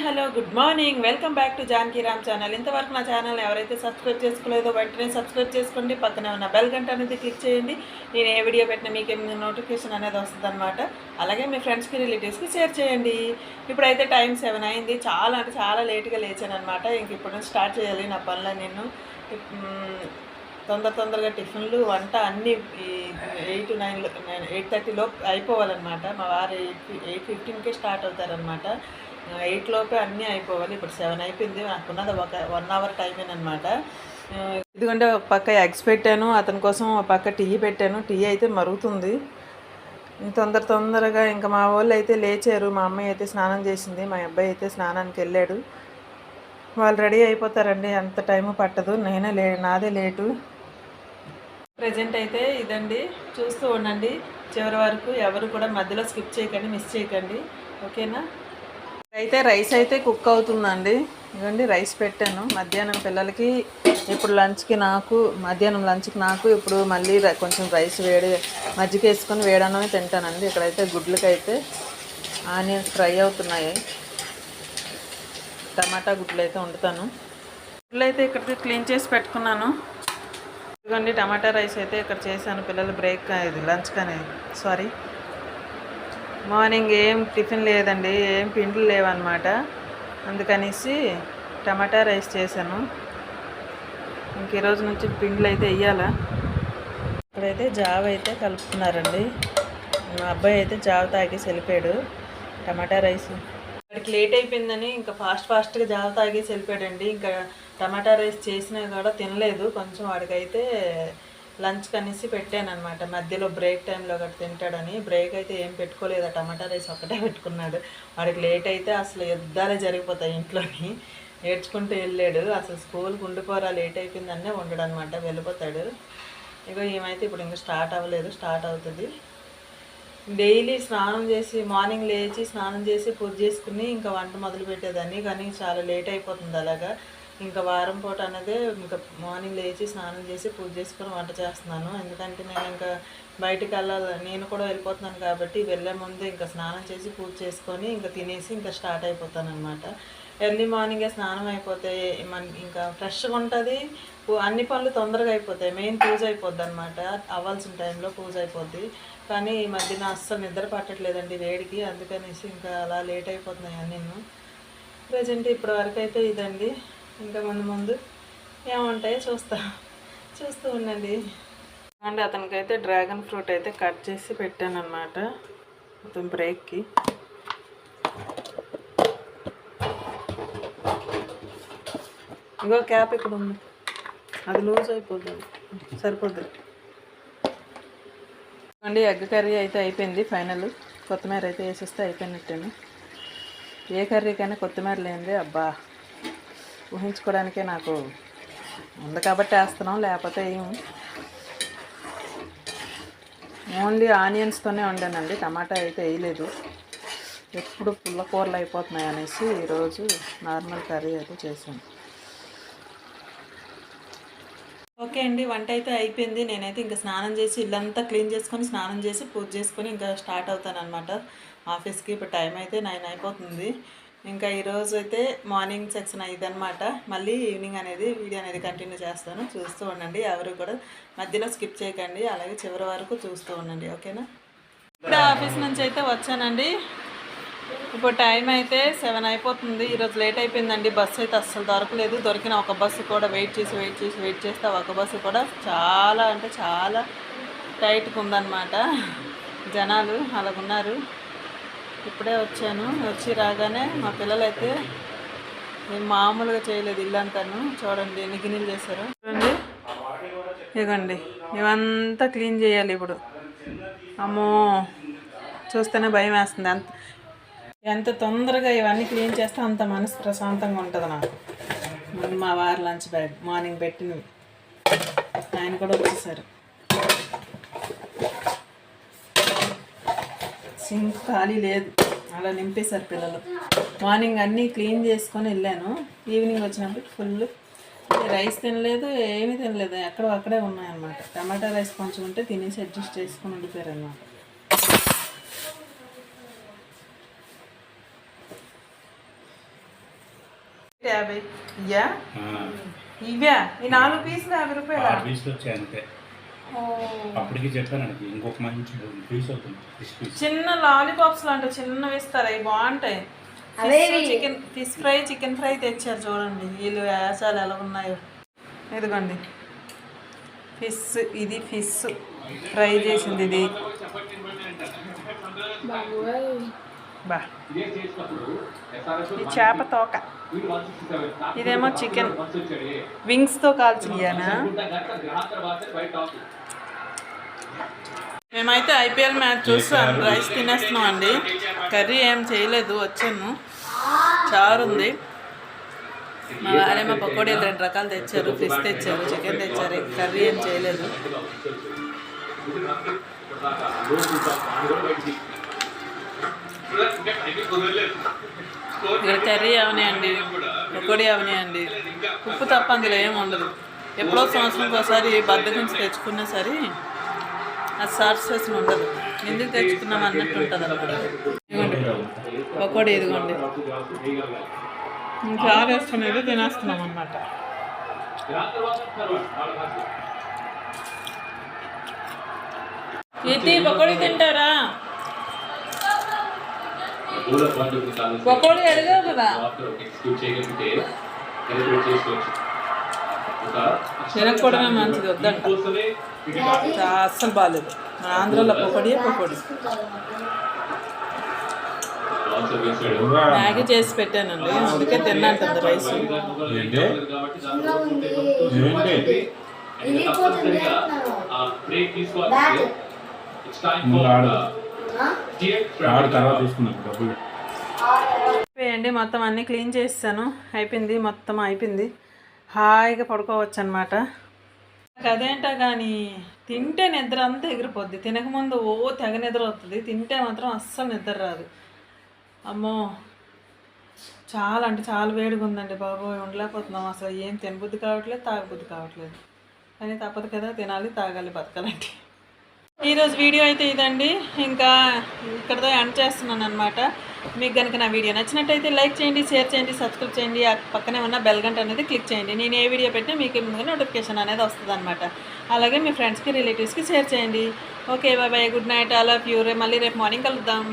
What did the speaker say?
Hello good morning welcome back to Janaki Ram channel. ఇంతవరకు నా channel ఎవరైతే సబ్స్క్రైబ్ చేసుకోలేదో వెంటనే సబ్స్క్రైబ్ చేసుకోండి. పక్కనే ఉన్న బెల్ గంట అనేది క్లిక్ చేయండి. నేను ఏ వీడియో పెట్టినా మీకు నోటిఫికేషన్ అనేది వస్తుంది అనమాట. అలాగే మీ ఫ్రెండ్స్కి రిలేటివ్స్కి షేర్ చేయండి. ఇప్పుడైతే టైం 7 అయింది. చాలా అంటే చాలా లేట్గా లేచాను అనమాట. ఇంక ఇప్పుడు నుంచి స్టార్ట్ చేయాలి నా పనులు. నేను తొందరగా టిఫిన్లు వంట అన్నీ 8-9 8:30 లోపు అయిపోవాలన్నమాట. మా వారు 8:15కే స్టార్ట్ అవుతారనమాట. 8 లోపే అన్నీ అయిపోవాలి. ఇప్పుడు 7 అయిపోయింది. నాకున్నది ఒక 1 అవర్ టైమేనమాట. ఇదిగోండి ఒక పక్క ఎగ్స్ పెట్టాను, అతని కోసం ఒక పక్క టీ పెట్టాను. టీ అయితే మరుగుతుంది. తొందరగా ఇంకా మా వాళ్ళు అయితే లేచారు. మా అమ్మాయి అయితే స్నానం చేసింది, మా అబ్బాయి అయితే స్నానానికి వెళ్ళాడు. వాళ్ళు రెడీ అయిపోతారండి, అంత టైము పట్టదు. నాదే లేటు. ప్రజెంట్ అయితే ఇదండి, చూస్తూ ఉండండి చివరి వరకు. ఎవరు కూడా మధ్యలో స్కిప్ చేయకండి, మిస్ చేయకండి, ఓకేనా. అయితే రైస్ అయితే కుక్ అవుతుందండి. ఇదండి రైస్ పెట్టాను మధ్యాహ్నం పిల్లలకి, ఇప్పుడు లంచ్కి నాకు, మధ్యాహ్నం లంచ్కి నాకు. ఇప్పుడు మళ్ళీ కొంచెం రైస్ మజ్జిగ వేసుకొని వేడన్నమే తింటానండి. ఇక్కడైతే గుడ్లకైతే ఆనియన్స్ ఫ్రై అవుతున్నాయి. టమాటా గుడ్లు అయితే వండుతాను. గుడ్లు అయితే ఇక్కడికి క్లీన్ చేసి పెట్టుకున్నాను. ఇదిగోండి టమాటా రైస్ అయితే ఇక్కడ చేశాను. పిల్లలు బ్రేక్ ఇది లంచ్ కానీ మార్నింగ్ ఏం టిఫిన్ లేదండి, ఏం పిండిలు లేవన్నమాట. అందుకనేసి టమాటా రైస్ చేశాను. ఇంక ఈరోజు నుంచి పిండిలు అయితే వేయాలా. ఇక్కడైతే జావ అయితే కలుపుతున్నారండి. మా అబ్బాయి అయితే జావ తాగేసి వెళ్ళిపోయాడు. టమాటా రైస్ వాడికి లేట్ అయిపోయిందని ఇంకా ఫాస్ట్గా జావ తాగేసి వెళ్ళిపోయాడండి. ఇంకా టమాటా రైస్ చేసినా కూడా తినలేదు. కొంచెం వాడికైతే లంచ్ కనేసి పెట్టాను అనమాట. మధ్యలో బ్రేక్ టైంలో ఒకటి తింటాడని. బ్రేక్ అయితే ఏం పెట్టుకోలేదు, టమాటా రైస్ ఒకటే పెట్టుకున్నాడు. వాడికి లేట్ అయితే అసలు యుద్ధాలే జరిగిపోతాయి ఇంట్లోని. ఏడ్చుకుంటూ వెళ్ళాడు. అసలు స్కూల్కి ఉండిపోరా, లేట్ అయిపోయిందనే ఉండడు అనమాట, వెళ్ళిపోతాడు. ఇగో ఏమైతే ఇప్పుడు ఇంకా స్టార్ట్ అవ్వలేదు, స్టార్ట్ అవుతుంది. డైలీ స్నానం చేసి మార్నింగ్ లేచి స్నానం చేసి పూజ చేసుకుని ఇంకా వంట మొదలు పెట్టేదాన్ని. కానీ చాలా లేట్ అయిపోతుంది అలాగా. ఇంకా వారం పూట అనేది ఇంకా మార్నింగ్ లేచి స్నానం చేసి పూజ చేసుకొని వంట చేస్తున్నాను. ఎందుకంటే నేను ఇంకా బయటికి వెళ్ళాలి, నేను కూడా వెళ్ళిపోతున్నాను కాబట్టి వెళ్ళే ముందే ఇంకా స్నానం చేసి పూజ చేసుకొని ఇంకా తినేసి ఇంకా స్టార్ట్ అయిపోతాను అనమాట. ఎర్లీ మార్నింగే స్నానం అయిపోతే ఇంకా ఫ్రెష్గా ఉంటుంది. అన్ని పనులు తొందరగా అయిపోతాయి. మెయిన్ పూజ అయిపోద్ది అనమాట. అవ్వాల్సిన టైంలో పూజ అయిపోద్ది. కానీ ఈ మధ్యన అస్సలు నిద్ర పట్టట్లేదండి వేడికి. అందుకనేసి ఇంకా అలా లేట్ అయిపోతున్నాయి అన్నీ. ప్రజెంట్ ఇప్పటి వరకు అయితే ఇదండి. ఇంకా ముందు ఏముంటాయో చూస్తూ ఉండండి. అండ్ అతనికైతే డ్రాగన్ ఫ్రూట్ అయితే కట్ చేసి పెట్టాను అనమాట అతని బ్రేక్కి. ఇంకో క్యాప్ ఇక్కడ ఉంది, అది లూజ్ అయిపోతుంది, సరిపోద్ది అండి. ఎగ్ కర్రీ అయితే అయిపోయింది ఫైనల్. కొత్తిమీర అయితే వేసేస్తే అయిపోయినట్టేను. ఏ కర్రీ కానీ కొత్తిమీర లేనిదే అబ్బా ఊహించుకోవడానికే నాకు ఉంది కాబట్టి వేస్తున్నాం, లేకపోతే ఏం. ఓన్లీ ఆనియన్స్తోనే వండానండి, టమాటా అయితే వేయలేదు. ఎప్పుడు పుల్ల కూరలు అయిపోతున్నాయి అనేసి ఈరోజు నార్మల్ కర్రీ అయితే చేశాను. ఓకే అండి, వంట అయితే అయిపోయింది. నేనైతే ఇంకా స్నానం చేసి ఇల్లంతా క్లీన్ చేసుకొని స్నానం చేసి పూజ చేసుకొని ఇంకా స్టార్ట్ అవుతాను అనమాట ఆఫీస్కి. ఇప్పుడు టైం అయితే 9 అయిపోతుంది. ఇంకా ఈరోజు అయితే మార్నింగ్ సెక్షన్ అయ్యిదనమాట. మళ్ళీ ఈవినింగ్ అనేది వీడియో అనేది కంటిన్యూ చేస్తాను, చూస్తూ ఉండండి. ఎవరు కూడా మధ్యలో స్కిప్ చేయకండి, అలాగే చివరి వరకు చూస్తూ ఉండండి, ఓకేనా. ఇప్పుడు ఆఫీస్ నుంచి అయితే వచ్చానండి. ఇప్పుడు టైం అయితే 7 అయిపోతుంది. ఈరోజు లేట్ అయిపోయిందండి. బస్సు అయితే అస్సలు దొరకలేదు. దొరికిన ఒక బస్సు కూడా వెయిట్ చేస్తే ఒక బస్సు కూడా చాలా అంటే చాలా టైట్గా ఉందన్నమాట. జనాలు అలాగున్నారు. ఇప్పుడే వచ్చాను. వచ్చి రాగానే మా పిల్లలు అయితే మామూలుగా చేయలేదు. ఇల్లంతాను చూడండి ఎన్ని గిన్నెలు చేశారు. చూడండి ఇవ్వండి, ఇవంతా క్లీన్ చేయాలి ఇప్పుడు. అమ్మో చూస్తేనే భయం వేస్తుంది. ఎంత తొందరగా ఇవన్నీ క్లీన్ చేస్తే అంత మనసు ప్రశాంతంగా ఉంటుంది నాకు. మా వారు లంచ్ బ్యాగ్ మార్నింగ్ పెట్టినవి, ఆయన కూడా వచ్చేసారు. సింక్ ఖాళీ లేదు, అలా నింపేశారు పిల్లలు. మార్నింగ్ అన్నీ క్లీన్ చేసుకొని వెళ్ళాను. ఈవినింగ్ వచ్చినప్పుడు ఫుల్ రైస్ తినలేదు, ఏమీ తినలేదు, అక్కడే ఉన్నాయన్నమాట. టమాటా రైస్ కొంచెం ఉంటే తినేసి అడ్జస్ట్ చేసుకొని ఉండిపోయారు అన్నమాట. 50 ఇయ్యా ఇవే ఈ 4 పీసులు 50 రూపాయలు 6 పీసులు వచ్చాయి అంతే. అప్పటికి చెప్పానండి ఇంకొక మంచి పీస్ అవుతుంది ఫిష్ పీస్. చిన్న లాలీపాప్స్ లాంటి చిన్నవి ఇస్తారు అవి బాగుంటాయి. Chicken fish fry chicken fry తెచ్చారు చూడండి. వీళ్ళు వేసాలు ఎలా ఉన్నాయో. ఇదిగోండి ఫిష్, ఇది ఫిష్ ఫ్రై చేసింది. ఇది బా ఇది చేప తోక, ఇదేమో చికెన్ వింగ్స్తో కాల్చియానా. మేమైతే ఐపీఎల్ మ్యాచ్ చూస్తాం, రైస్ తినేస్తున్నాం అండి. కర్రీ ఏం చేయలేదు, వచ్చాను చారు ఉంది. మా వారేమో పకోడీలు 2 రకాలు తెచ్చారు, ఫిష్ తెచ్చారు, చికెన్ తెచ్చారు. కర్రీ ఏం చేయలేదు. ఇక్కడ కర్రీ అవనాయండి, పకోడీ అవనాయండి. ఉప్పు తప్ప అందులో ఏమి ఉండదు. ఎప్పుడో సంవత్సరంకి ఒకసారి బద్దకించి తెచ్చుకున్నా సరే అది సాటిస్ఫాక్షన్ ఉండదు. ఎందుకు తెచ్చుకున్నాం అన్నట్టు ఉంటుంది అన్నమాట. ఇదిగోండి పకోడీ, ఇదిగోండి చారు వేసుకునేది తినేస్తున్నాం అన్నమాట. ఇది పకోడీ తింటారా? పకోడీ అడిగావు కదా, తినకపోవడమే మంచిది, వద్దంట. అస్సలు బాగాలేదు. మన ఆంధ్రాలో పకోడీ. మ్యాగీ చేసి పెట్టానండి, అందుకే తిన్నంటుంది రైస్. అయిపోయండి, మొత్తం అన్నీ క్లీన్ చేసాను, అయిపోయింది, మొత్తం అయిపోయింది. హాయిగా పడుకోవచ్చు అనమాట. అదేంటా కానీ తింటే నిద్ర అంతా ఎగిరిపోద్ది. తినకముందు తెగ నిద్ర వస్తుంది, తింటే మాత్రం అస్సలు నిద్ర రాదు. అమ్మో చాలా అంటే చాలా వేడిగా ఉందండి బాబోయ్, ఉండలేకపోతున్నాం అసలు. ఏం తినబుద్ధి కావట్లేదు, తాగబుద్ధి కావట్లేదు. కానీ తప్పదు కదా, తినాలి, తాగాలి, బతకాలంటే. ఈరోజు వీడియో అయితే ఇదండి, ఇంకా ఇక్కడతో ఎండ్ చేస్తున్నాను అనమాట. మీకు కనుక నా వీడియో నచ్చినట్టయితే లైక్ చేయండి, షేర్ చేయండి, సబ్స్క్రైబ్ చేయండి. ఆ పక్కనే ఉన్న బెల్ గంట అనేది క్లిక్ చేయండి. నేను ఏ వీడియో పెట్టినా మీకు ముందుగా నోటిఫికేషన్ అనేది వస్తుంది అనమాట. అలాగే మీ ఫ్రెండ్స్కి, రిలేటివ్స్కి షేర్ చేయండి. Okay, bye bye, good night, I love you. మళ్ళీ రేపు మార్నింగ్ కలుద్దాం.